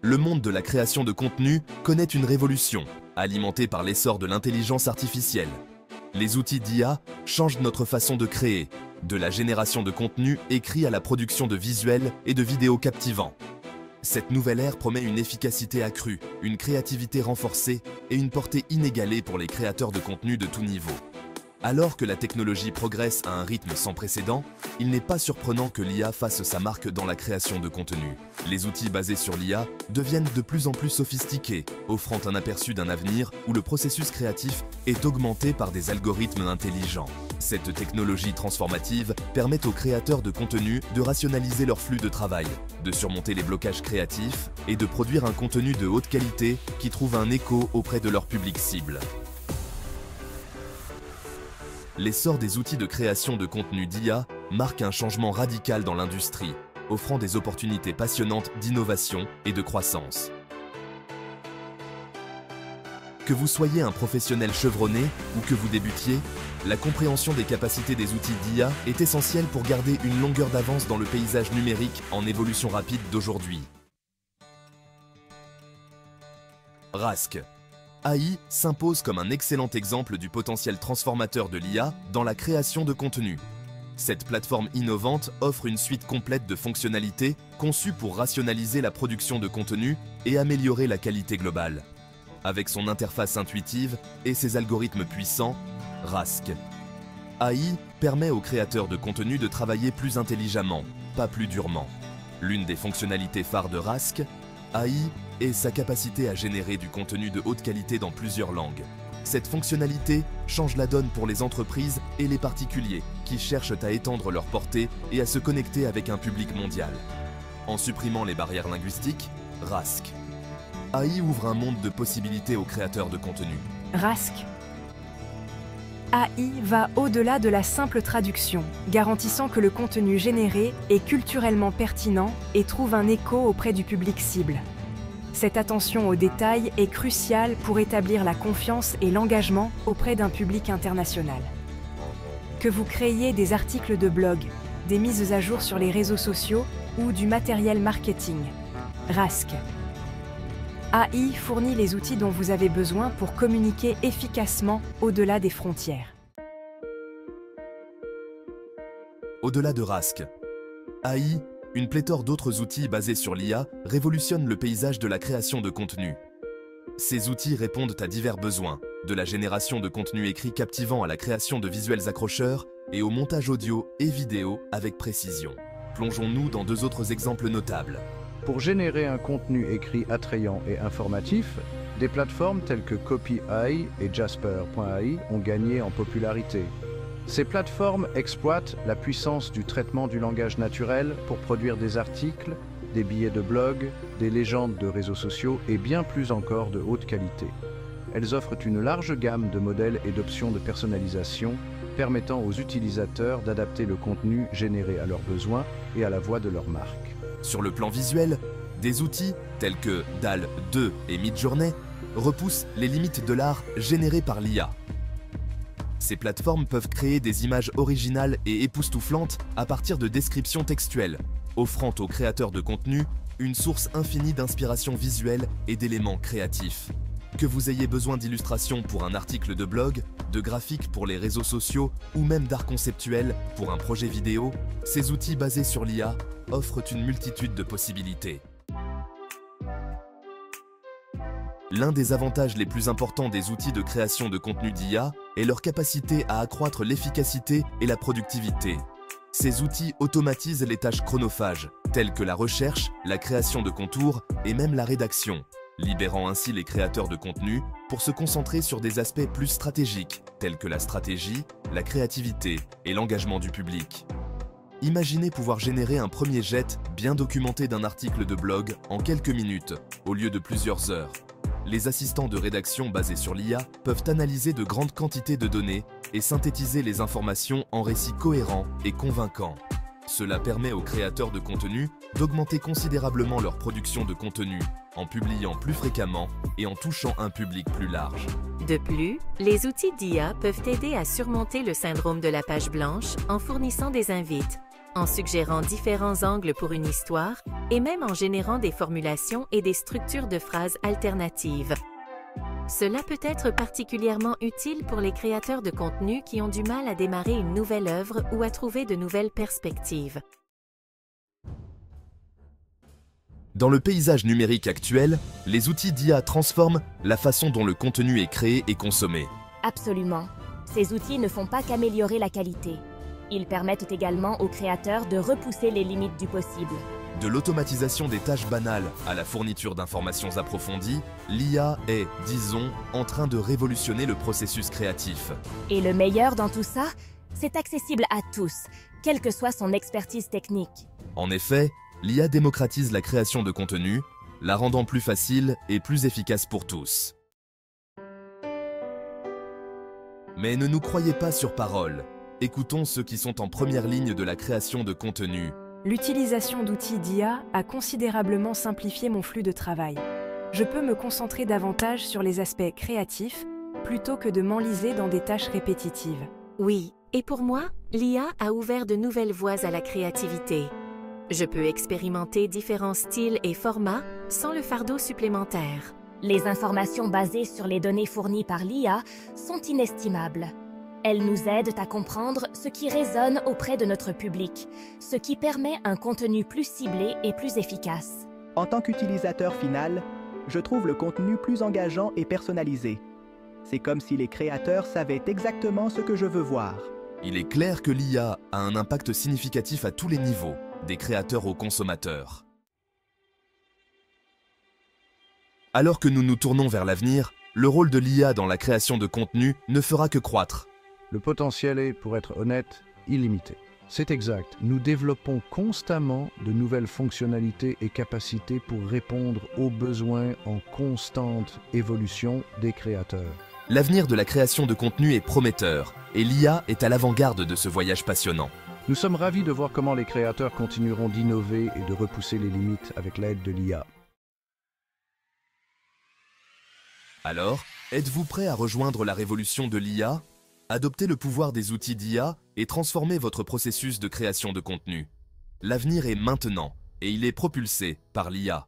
le monde de la création de contenu connaît une révolution, alimentée par l'essor de l'intelligence artificielle. Les outils d'IA changent notre façon de créer, de la génération de contenu écrit à la production de visuels et de vidéos captivants. Cette nouvelle ère promet une efficacité accrue, une créativité renforcée et une portée inégalée pour les créateurs de contenu de tout niveau. Alors que la technologie progresse à un rythme sans précédent, il n'est pas surprenant que l'IA fasse sa marque dans la création de contenu. Les outils basés sur l'IA deviennent de plus en plus sophistiqués, offrant un aperçu d'un avenir où le processus créatif est augmenté par des algorithmes intelligents. Cette technologie transformative permet aux créateurs de contenu de rationaliser leur flux de travail, de surmonter les blocages créatifs et de produire un contenu de haute qualité qui trouve un écho auprès de leur public cible. L'essor des outils de création de contenu d'IA marque un changement radical dans l'industrie, offrant des opportunités passionnantes d'innovation et de croissance. Que vous soyez un professionnel chevronné ou que vous débutiez, la compréhension des capacités des outils d'IA est essentielle pour garder une longueur d'avance dans le paysage numérique en évolution rapide d'aujourd'hui. Rask. AI s'impose comme un excellent exemple du potentiel transformateur de l'IA dans la création de contenu. Cette plateforme innovante offre une suite complète de fonctionnalités conçues pour rationaliser la production de contenu et améliorer la qualité globale. Avec son interface intuitive et ses algorithmes puissants, Rask AI permet aux créateurs de contenu de travailler plus intelligemment, pas plus durement. L'une des fonctionnalités phares de Rask AI est sa capacité à générer du contenu de haute qualité dans plusieurs langues. Cette fonctionnalité change la donne pour les entreprises et les particuliers qui cherchent à étendre leur portée et à se connecter avec un public mondial. En supprimant les barrières linguistiques, Rask AI ouvre un monde de possibilités aux créateurs de contenu. Rask AI va au-delà de la simple traduction, garantissant que le contenu généré est culturellement pertinent et trouve un écho auprès du public cible. Cette attention aux détails est cruciale pour établir la confiance et l'engagement auprès d'un public international. Que vous créiez des articles de blog, des mises à jour sur les réseaux sociaux ou du matériel marketing, Rask AI fournit les outils dont vous avez besoin pour communiquer efficacement au-delà des frontières. Au-delà de Rask AI, une pléthore d'autres outils basés sur l'IA révolutionnent le paysage de la création de contenu. Ces outils répondent à divers besoins, de la génération de contenu écrit captivant à la création de visuels accrocheurs et au montage audio et vidéo avec précision. Plongeons-nous dans deux autres exemples notables. Pour générer un contenu écrit attrayant et informatif, des plateformes telles que Copy.ai et Jasper.ai ont gagné en popularité. Ces plateformes exploitent la puissance du traitement du langage naturel pour produire des articles, des billets de blog, des légendes de réseaux sociaux et bien plus encore de haute qualité. Elles offrent une large gamme de modèles et d'options de personnalisation permettant aux utilisateurs d'adapter le contenu généré à leurs besoins et à la voix de leur marque. Sur le plan visuel, des outils tels que DALL 2 et Midjourney repoussent les limites de l'art généré par l'IA. Ces plateformes peuvent créer des images originales et époustouflantes à partir de descriptions textuelles, offrant aux créateurs de contenu une source infinie d'inspiration visuelle et d'éléments créatifs. Que vous ayez besoin d'illustrations pour un article de blog, de graphiques pour les réseaux sociaux ou même d'art conceptuel pour un projet vidéo, ces outils basés sur l'IA offrent une multitude de possibilités. L'un des avantages les plus importants des outils de création de contenu d'IA est leur capacité à accroître l'efficacité et la productivité. Ces outils automatisent les tâches chronophages, telles que la recherche, la création de contours et même la rédaction, libérant ainsi les créateurs de contenu pour se concentrer sur des aspects plus stratégiques, tels que la stratégie, la créativité et l'engagement du public. Imaginez pouvoir générer un premier jet bien documenté d'un article de blog en quelques minutes, au lieu de plusieurs heures. Les assistants de rédaction basés sur l'IA peuvent analyser de grandes quantités de données et synthétiser les informations en récits cohérents et convaincants. Cela permet aux créateurs de contenu d'augmenter considérablement leur production de contenu en publiant plus fréquemment et en touchant un public plus large. De plus, les outils d'IA peuvent aider à surmonter le syndrome de la page blanche en fournissant des invites, en suggérant différents angles pour une histoire et même en générant des formulations et des structures de phrases alternatives. Cela peut être particulièrement utile pour les créateurs de contenu qui ont du mal à démarrer une nouvelle œuvre ou à trouver de nouvelles perspectives. Dans le paysage numérique actuel, les outils d'IA transforment la façon dont le contenu est créé et consommé. Absolument. Ces outils ne font pas qu'améliorer la qualité. Ils permettent également aux créateurs de repousser les limites du possible. De l'automatisation des tâches banales à la fourniture d'informations approfondies, l'IA est, disons, en train de révolutionner le processus créatif. Et le meilleur dans tout ça, c'est accessible à tous, quelle que soit son expertise technique. En effet, l'IA démocratise la création de contenu, la rendant plus facile et plus efficace pour tous. Mais ne nous croyez pas sur parole. Écoutons ceux qui sont en première ligne de la création de contenu. L'utilisation d'outils d'IA a considérablement simplifié mon flux de travail. Je peux me concentrer davantage sur les aspects créatifs plutôt que de m'enliser dans des tâches répétitives. Oui, et pour moi, l'IA a ouvert de nouvelles voies à la créativité. Je peux expérimenter différents styles et formats sans le fardeau supplémentaire. Les informations basées sur les données fournies par l'IA sont inestimables. Elles nous aident à comprendre ce qui résonne auprès de notre public, ce qui permet un contenu plus ciblé et plus efficace. En tant qu'utilisateur final, je trouve le contenu plus engageant et personnalisé. C'est comme si les créateurs savaient exactement ce que je veux voir. Il est clair que l'IA a un impact significatif à tous les niveaux, des créateurs aux consommateurs. Alors que nous nous tournons vers l'avenir, le rôle de l'IA dans la création de contenu ne fera que croître. Le potentiel est, pour être honnête, illimité. C'est exact, nous développons constamment de nouvelles fonctionnalités et capacités pour répondre aux besoins en constante évolution des créateurs. L'avenir de la création de contenu est prometteur, et l'IA est à l'avant-garde de ce voyage passionnant. Nous sommes ravis de voir comment les créateurs continueront d'innover et de repousser les limites avec l'aide de l'IA. Alors, êtes-vous prêt à rejoindre la révolution de l'IA ? Adoptez le pouvoir des outils d'IA et transformez votre processus de création de contenu. L'avenir est maintenant et il est propulsé par l'IA.